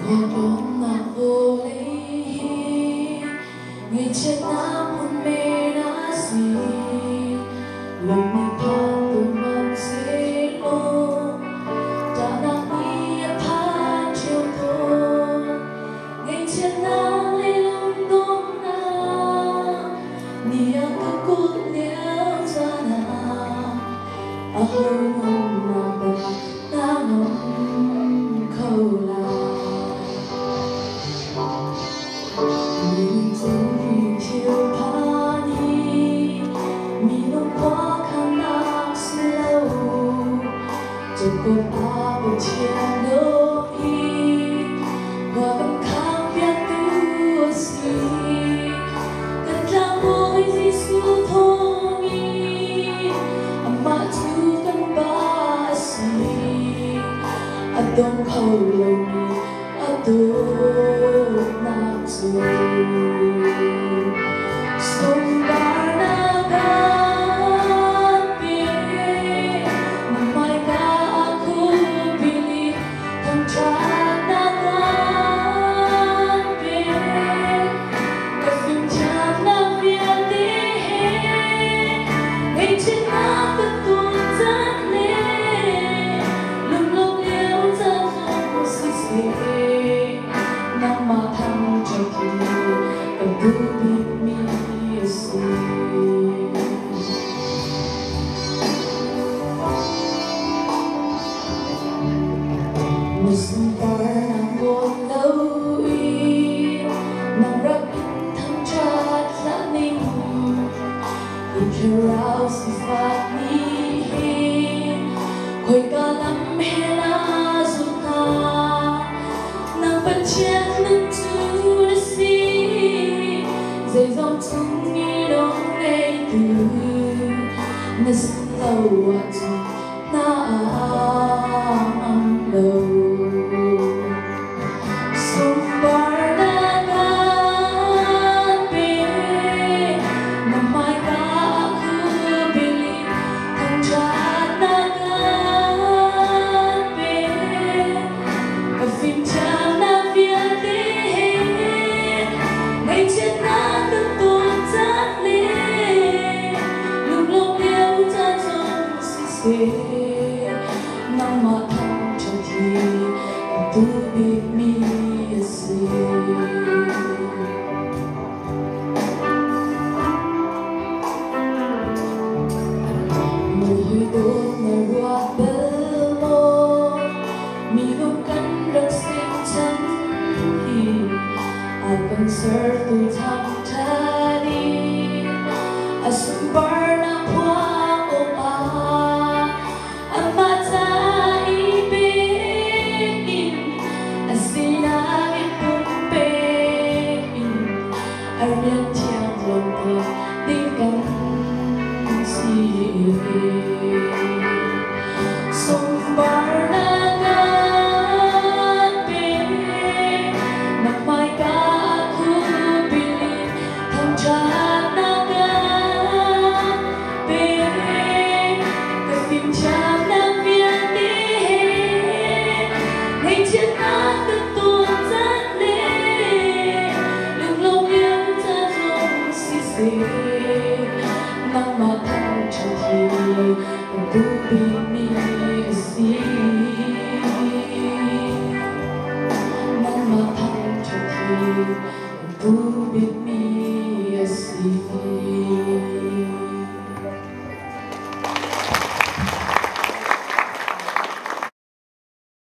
Walang nahuli, ngày chết nam hôn mê đã gì, lòng mình than từ mong dễ lô, đã nằm đi than chiều thô, ngày chết nam lấy lòng đông na, nia cứ cút liễu ra na, hông nào bờ na ngóng khâu la. Nhìn dòng chiều tha đi, nhìn đông qua khăn áo lâu, cho cột áo bên trên đôi qua bằng khang biết tu si, cần làm môi Giêsu thông y, mà chú cần ba si, đông khâu lâu adon nafsu sumber nagapi mamay ka aku pilih tempat nagapi kafim jana viati ngay trên nắp tuôn rất lên lung lung yêu ra không xì xì nang matang jaki pagubig mi Yesu musumpar ng bulawi nang rabin thang chat laning ikiraw si Fatnihin ko'y kalam hela zulta nang panchan ng tulasi dây dòng chung nghi đông ngay từ na lâu na âm lâu sumber nagapi mamay ka aku pilih tempat nagapi kafim jana viati ngay trên nắp tuôn rất lên lung lung yêu ra trong xì xì nang matang jaki pagubig mi Yesu Muhidot na ruat belmo minumkan raksing chanhi akan sertu thang thani asumber na puang opa amata ibigin asinangin pumpein aryan tiang lompa tingkan sumber nagapi mamay ka aku pilih tempat nagapi kafim jana viati ngay trên nắp tuôn rất lên lung lung yêu ra trong xì xì nang matang jaki pagubig mi Yesu nang matang jaki pagubig mi Yesu